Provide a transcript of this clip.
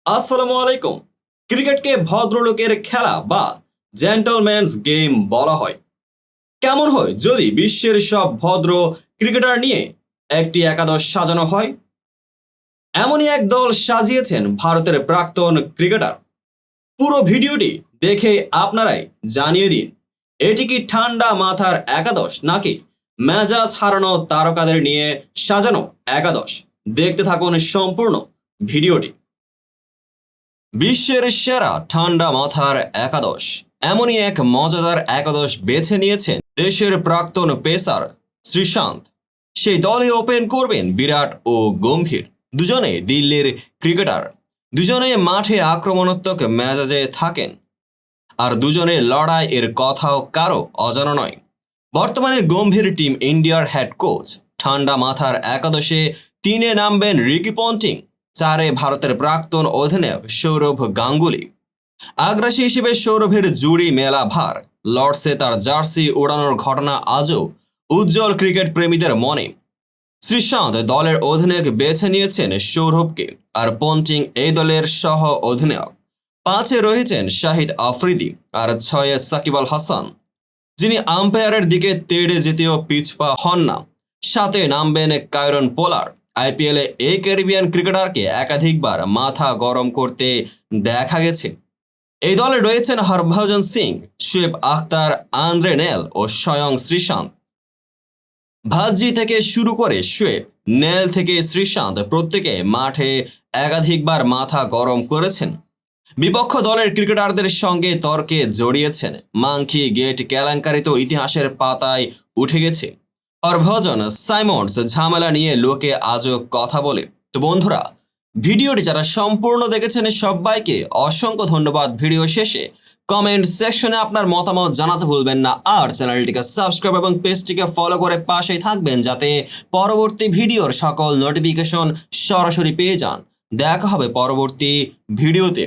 আসসালামু আলাইকুম। ক্রিকেটকে ভদ্রলোকের খেলা বা জেন্টলম্যানস গেম বলা হয়। কেমন হয় যদি বিশ্বের সব ভদ্র ক্রিকেটার নিয়ে একটি একাদশ সাজানো হয়? এমনই এক দল সাজিয়েছেন ভারতের প্রাক্তন ক্রিকেটার। পুরো ভিডিওটি দেখে আপনারাই জানিয়ে দিন, এটি কি ঠান্ডা মাথার একাদশ নাকি মেজাজ হারানো তারকাদের নিয়ে সাজানো একাদশ? দেখতে থাকুন সম্পূর্ণ ভিডিওটি। বিশ্বের সেরা ঠান্ডা মাথার একাদশ, এমনই এক মজাদার একাদশ বেছে নিয়েছেন দেশের প্রাক্তন পেসার শ্রীশান্ত। সেই দলে ওপেন করবেন বিরাট ও গম্ভীর, দুজনে দিল্লির ক্রিকেটার। দুজনে মাঠে আক্রমণাত্মক মেজাজে থাকেন, আর দুজনের লড়াই এর কথাও কারো অজানা নয়। বর্তমানে গম্ভীর টিম ইন্ডিয়ার হেড কোচ। ঠান্ডা মাথার একাদশে 3-এ নামবেন রিকি পন্টিং, 4-এ ভারতের প্রাক্তন অধিনায়ক সৌরভ গাঙ্গুলি। আগ্রাসী হিসেবে সৌরভের জুড়ি মেলা ভার। লর্ডসে তার জার্সি ওড়ানোর ঘটনা আজও উজ্জ্বল ক্রিকেট প্রেমীদের মনে। শ্রীশান্ত দলের অধিনায়ক বেছে নিয়েছেন সৌরভকে, আর পন্টিং এই দলের সহ অধিনায়ক। 5-এ রয়েছেন শাহিদ আফ্রিদি, আর 6-এ সাকিব আল হাসান, যিনি আম্পায়ারের দিকে তেড়ে যেতেও পিছপা হন না। 7-এ নামবেন কায়রন পোলার্ড। আইপিএলে এই ক্যারিবিয়ান ক্রিকেটারকে একাধিকবার মাথা গরম করতে দেখা গেছে। এই দলে রয়েছেন হরভজন সিং, শুয়েব আখতার, আন্দ্রে নেল ও স্বয়ং শ্রীশান্ত। ভাজ্জি থেকে শুরু করে শুয়েব, নেল থেকে শ্রীশান্ত প্রত্যেকে মাঠে একাধিকবার মাথা গরম করেছেন। বিপক্ষ দলের ক্রিকেটারদের সঙ্গে তর্কে জড়িয়েছেন। মাংকি গেট কেলেঙ্কারি তো ইতিহাসের পাতায় উঠে গেছে। হরভজন সাইমন্ডস ঝামেলা নিয়ে লোকে আজও কথা বলে। তো বন্ধুরা, ভিডিওটি যারা সম্পূর্ণ দেখেছেন সবাইকে অসংখ্য ধন্যবাদ। ভিডিও শেষে কমেন্ট সেকশনে আপনার মতামত জানাতে ভুলবেন না, আর চ্যানেলটিকে সাবস্ক্রাইব এবং পেজটিকে ফলো করে পাশেই থাকবেন যাতে পরবর্তী ভিডিওর সকল নোটিফিকেশন সরাসরি পেয়ে যান। দেখা হবে পরবর্তী ভিডিওতে।